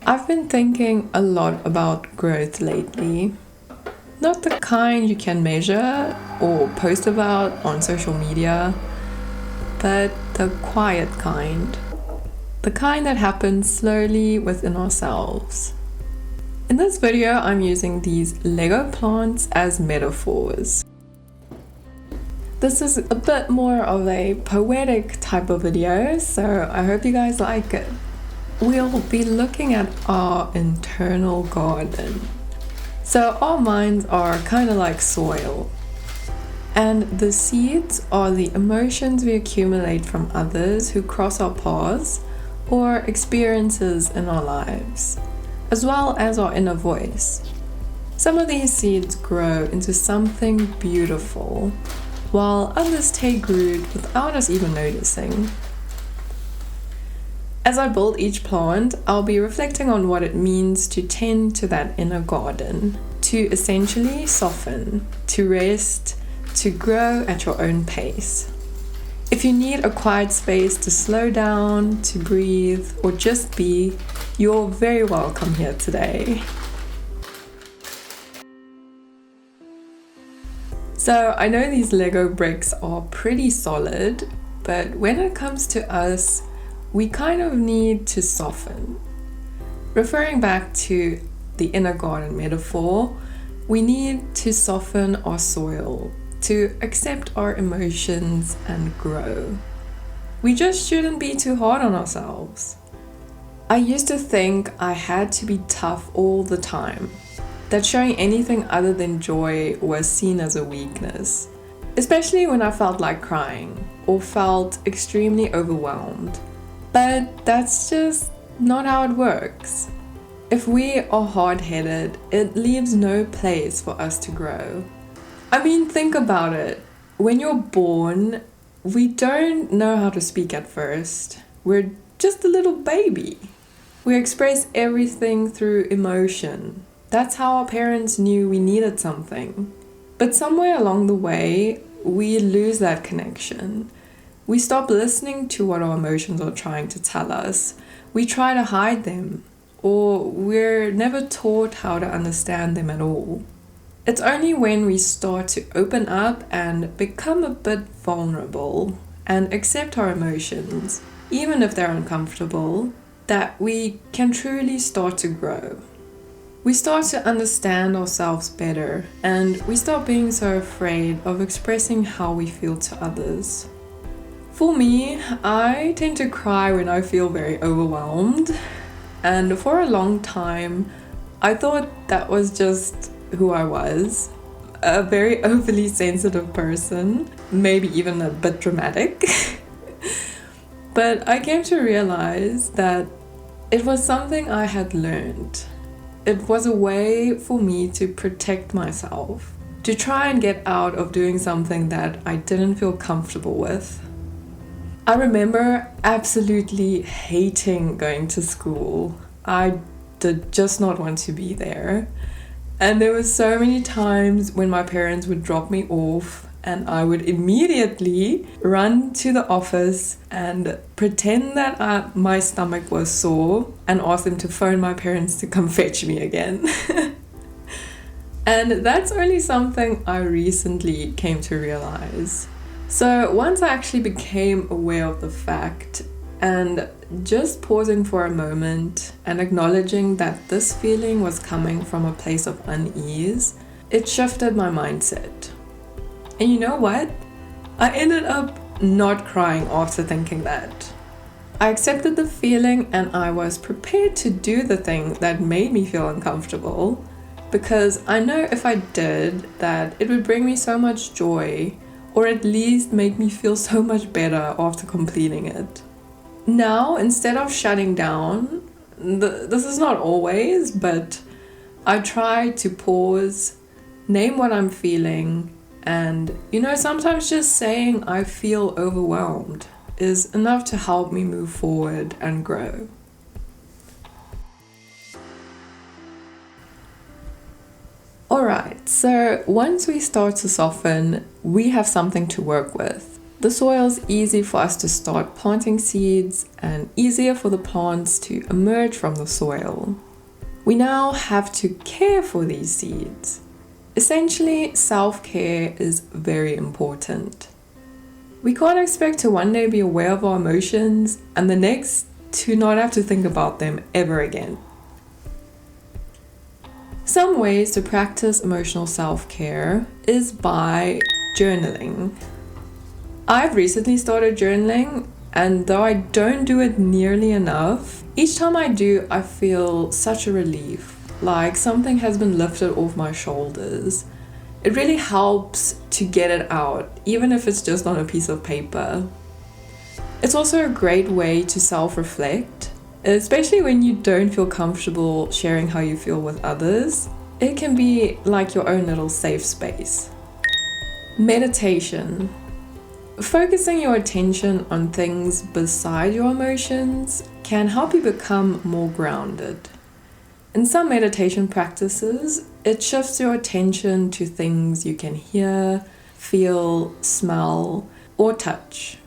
I've been thinking a lot about growth lately. Not the kind you can measure or post about on social media, but the quiet kind. The kind that happens slowly within ourselves. In this video, I'm using these Lego plants as metaphors. This is a bit more of a poetic type of video, so I hope you guys like it. We'll be looking at our internal garden. So our minds are kind of like soil. And the seeds are the emotions we accumulate from others who cross our paths or experiences in our lives, as well as our inner voice. Some of these seeds grow into something beautiful, while others take root without us even noticing. As I build each plant, I'll be reflecting on what it means to tend to that inner garden, to essentially soften, to rest, to grow at your own pace. If you need a quiet space to slow down, to breathe, or just be, you're very welcome here today. So I know these Lego bricks are pretty solid, but when it comes to us, we kind of need to soften. Referring back to the inner garden metaphor, we need to soften our soil, to accept our emotions and grow. We just shouldn't be too hard on ourselves. I used to think I had to be tough all the time, that showing anything other than joy was seen as a weakness, especially when I felt like crying or felt extremely overwhelmed. But that's just not how it works. If we are hard-headed, it leaves no place for us to grow. I mean, think about it. When you're born, we don't know how to speak at first. We're just a little baby. We express everything through emotion. That's how our parents knew we needed something. But somewhere along the way, we lose that connection. We stop listening to what our emotions are trying to tell us. We try to hide them, or we're never taught how to understand them at all. It's only when we start to open up and become a bit vulnerable and accept our emotions, even if they're uncomfortable, that we can truly start to grow. We start to understand ourselves better, and we stop being so afraid of expressing how we feel to others. For me, I tend to cry when I feel very overwhelmed, and for a long time, I thought that was just who I was, a very overly sensitive person, maybe even a bit dramatic. But I came to realize that it was something I had learned. It was a way for me to protect myself, to try and get out of doing something that I didn't feel comfortable with. I remember absolutely hating going to school. I did just not want to be there. And there were so many times when my parents would drop me off and I would immediately run to the office and pretend that my stomach was sore and ask them to phone my parents to come fetch me again. And that's only something I recently came to realize. So once I actually became aware of the fact and just pausing for a moment and acknowledging that this feeling was coming from a place of unease, it shifted my mindset. And you know what? I ended up not crying after thinking that. I accepted the feeling and I was prepared to do the thing that made me feel uncomfortable, because I know if I did that it would bring me so much joy, or at least make me feel so much better after completing it. Now, instead of shutting down, this is not always, but I try to pause, name what I'm feeling, and sometimes just saying I feel overwhelmed is enough to help me move forward and grow. Alright, so once we start to soften, we have something to work with. The soil's easy for us to start planting seeds and easier for the plants to emerge from the soil. We now have to care for these seeds. Essentially, self-care is very important. We can't expect to one day be aware of our emotions and the next to not have to think about them ever again. Some ways to practice emotional self-care is by journaling. I've recently started journaling, and though I don't do it nearly enough, each time I do, I feel such a relief, like something has been lifted off my shoulders. It really helps to get it out, even if it's just on a piece of paper. It's also a great way to self-reflect, especially when you don't feel comfortable sharing how you feel with others. It can be like your own little safe space. Meditation. Focusing your attention on things beside your emotions can help you become more grounded. In some meditation practices, it shifts your attention to things you can hear, feel, smell, or touch.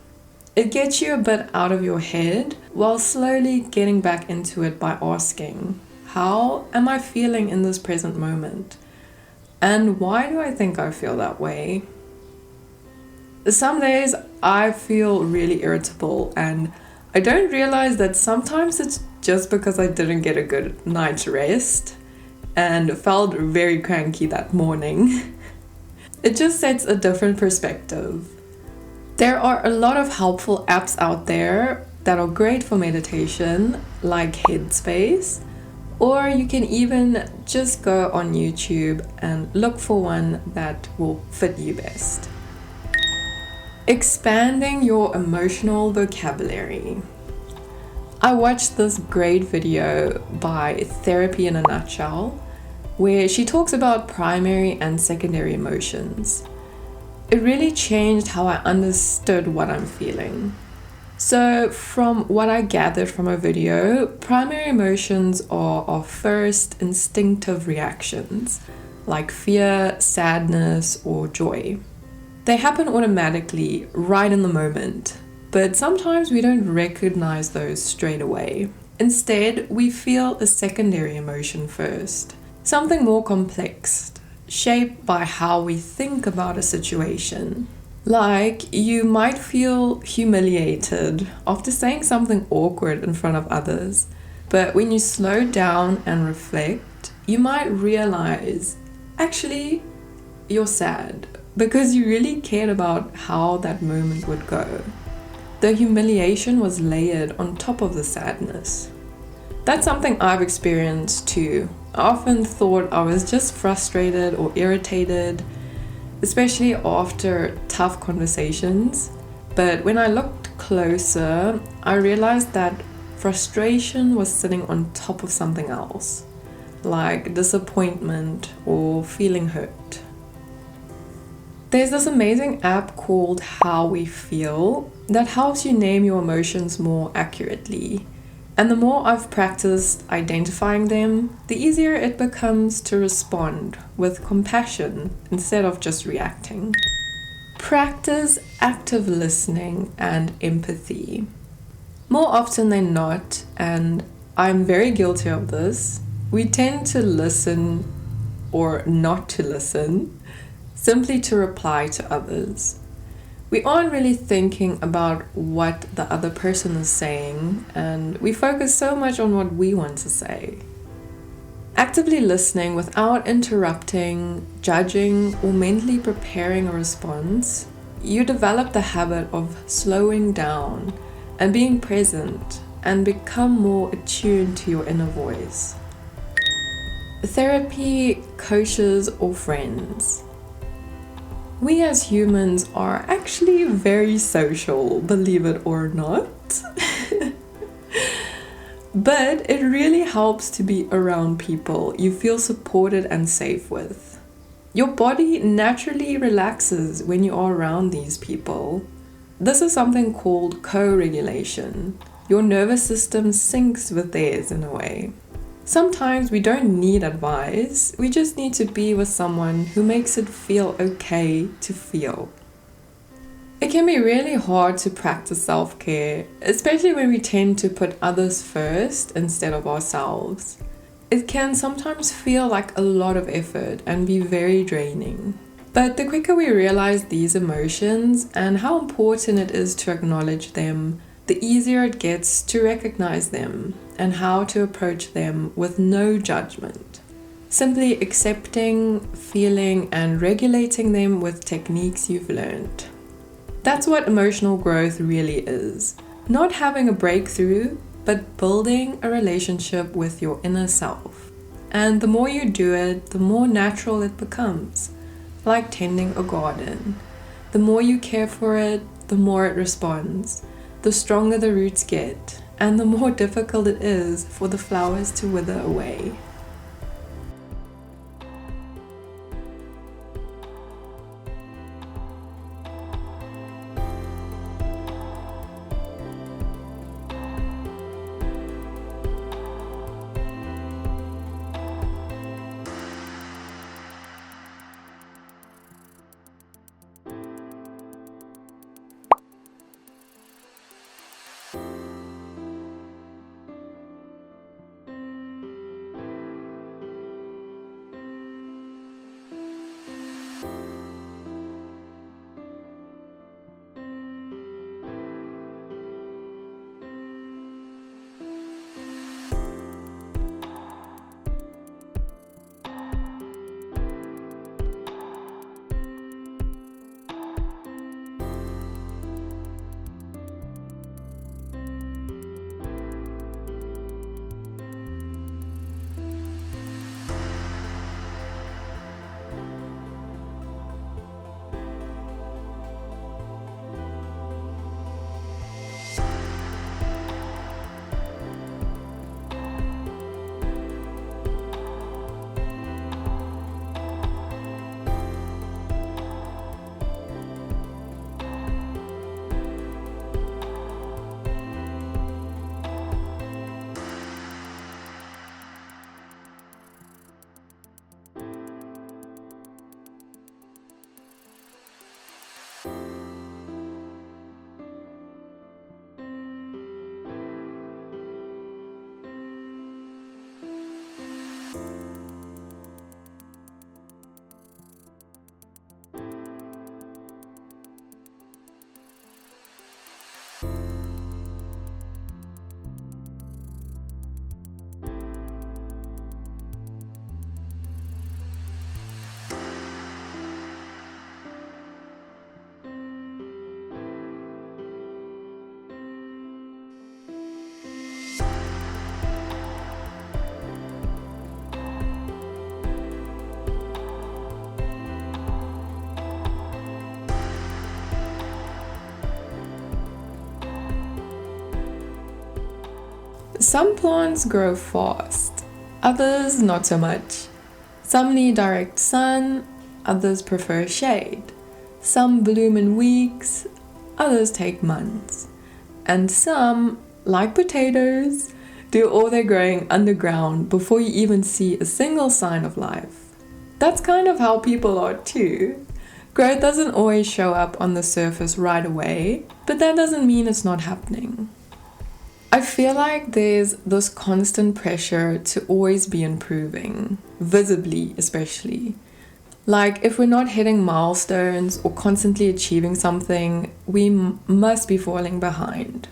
It gets you a bit out of your head while slowly getting back into it by asking, how am I feeling in this present moment? And why do I think I feel that way? Some days I feel really irritable, and I don't realize that sometimes it's just because I didn't get a good night's rest and felt very cranky that morning. It just sets a different perspective. There are a lot of helpful apps out there that are great for meditation, like Headspace, or you can even just go on YouTube and look for one that will fit you best. Expanding your emotional vocabulary. I watched this great video by Therapy in a Nutshell, where she talks about primary and secondary emotions. It really changed how I understood what I'm feeling. So from what I gathered from her video, primary emotions are our first instinctive reactions, like fear, sadness, or joy. They happen automatically, right in the moment, but sometimes we don't recognize those straight away. Instead, we feel a secondary emotion first, something more complex, shaped by how we think about a situation. Like, you might feel humiliated after saying something awkward in front of others, but when you slow down and reflect, you might realize, actually, you're sad, because you really cared about how that moment would go. The humiliation was layered on top of the sadness. That's something I've experienced too. I often thought I was just frustrated or irritated, especially after tough conversations. But when I looked closer, I realized that frustration was sitting on top of something else, like disappointment or feeling hurt. There's this amazing app called How We Feel that helps you name your emotions more accurately. And the more I've practiced identifying them, the easier it becomes to respond with compassion instead of just reacting. Practice active listening and empathy. More often than not, and I'm very guilty of this, we tend to listen or not to listen simply to reply to others. We aren't really thinking about what the other person is saying, and we focus so much on what we want to say. Actively listening without interrupting, judging, or mentally preparing a response, you develop the habit of slowing down and being present and become more attuned to your inner voice. Therapy, coaches, or friends. We as humans are actually very social, believe it or not. But it really helps to be around people you feel supported and safe with. Your body naturally relaxes when you are around these people. This is something called co-regulation. Your nervous system syncs with theirs in a way. Sometimes we don't need advice, we just need to be with someone who makes it feel okay to feel. It can be really hard to practice self-care, especially when we tend to put others first instead of ourselves. It can sometimes feel like a lot of effort and be very draining. But the quicker we realize these emotions and how important it is to acknowledge them, the easier it gets to recognize them and how to approach them with no judgment. Simply accepting, feeling, and regulating them with techniques you've learned. That's what emotional growth really is. Not having a breakthrough, but building a relationship with your inner self. And the more you do it, the more natural it becomes. Like tending a garden. The more you care for it, the more it responds. The stronger the roots get, and the more difficult it is for the flowers to wither away. Some plants grow fast, others not so much. Some need direct sun, others prefer shade. Some bloom in weeks, others take months. And some, like potatoes, do all their growing underground before you even see a single sign of life. That's kind of how people are too. Growth doesn't always show up on the surface right away, but that doesn't mean it's not happening. I feel like there's this constant pressure to always be improving, visibly especially. Like if we're not hitting milestones or constantly achieving something, we must be falling behind.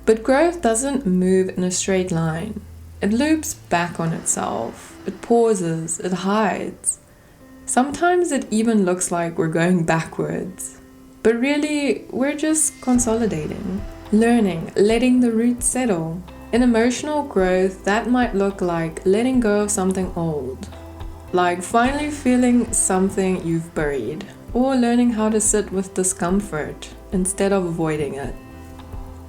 But growth doesn't move in a straight line. It loops back on itself. It pauses, it hides. Sometimes it even looks like we're going backwards. But really, we're just consolidating. Learning, letting the roots settle. In emotional growth, that might look like letting go of something old. Like finally feeling something you've buried. Or learning how to sit with discomfort instead of avoiding it.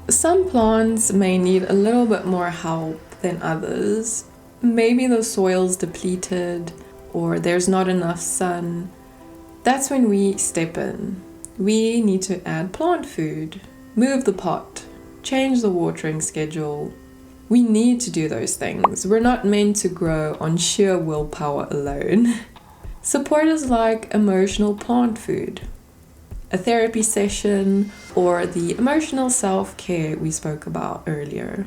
Some plants may need a little bit more help than others. Maybe the soil's depleted or there's not enough sun. That's when we step in. We need to add plant food. Move the pot, change the watering schedule. We need to do those things. We're not meant to grow on sheer willpower alone. Support is like emotional plant food. a therapy session, or the emotional self-care we spoke about earlier.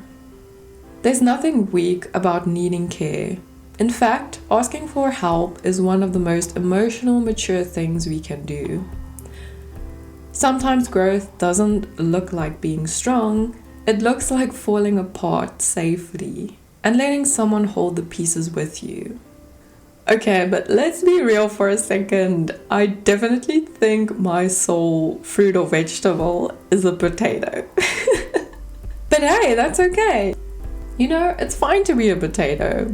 There's nothing weak about needing care. In fact, asking for help is one of the most emotional, mature things we can do. Sometimes growth doesn't look like being strong, it looks like falling apart safely and letting someone hold the pieces with you. Okay, but let's be real for a second. I definitely think my soul fruit or vegetable is a potato. But hey, that's okay. You know, it's fine to be a potato.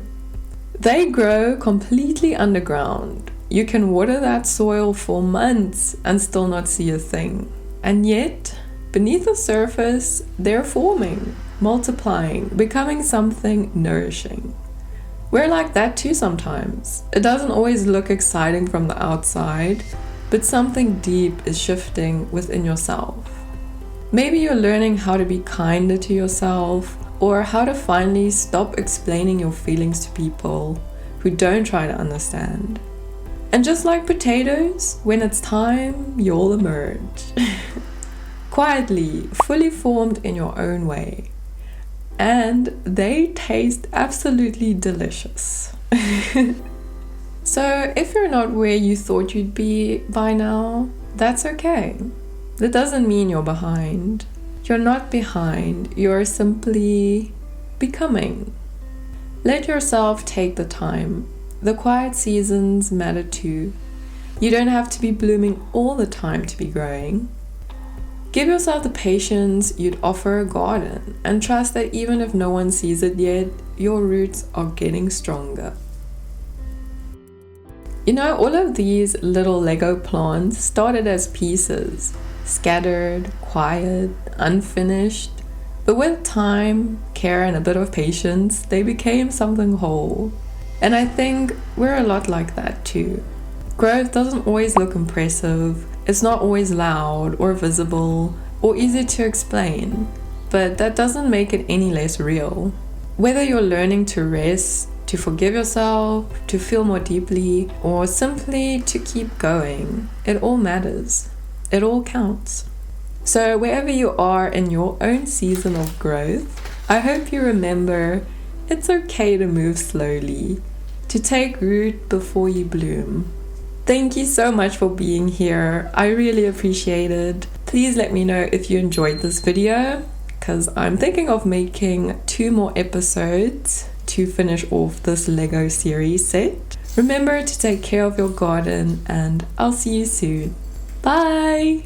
They grow completely underground. You can water that soil for months and still not see a thing. And yet, beneath the surface, they're forming, multiplying, becoming something nourishing. We're like that too sometimes. It doesn't always look exciting from the outside, but something deep is shifting within yourself. Maybe you're learning how to be kinder to yourself, or how to finally stop explaining your feelings to people who don't try to understand. And just like potatoes, when it's time, you'll emerge. Quietly, fully formed in your own way. And they taste absolutely delicious. So if you're not where you thought you'd be by now, that's okay. That doesn't mean you're behind. You're not behind, you're simply becoming. Let yourself take the time. The quiet seasons matter too. You don't have to be blooming all the time to be growing. Give yourself the patience you'd offer a garden and trust that even if no one sees it yet, your roots are getting stronger. You know, all of these little Lego plants started as pieces, scattered, quiet, unfinished, but with time, care, and a bit of patience, they became something whole. And I think we're a lot like that too. Growth doesn't always look impressive. It's not always loud or visible or easy to explain, but that doesn't make it any less real. Whether you're learning to rest, to forgive yourself, to feel more deeply, or simply to keep going, it all matters. It all counts. So wherever you are in your own season of growth, I hope you remember it's okay to move slowly, to take root before you bloom. Thank you so much for being here. I really appreciate it. Please let me know if you enjoyed this video, because I'm thinking of making 2 more episodes to finish off this Lego series set. Remember to take care of your garden, and I'll see you soon. Bye!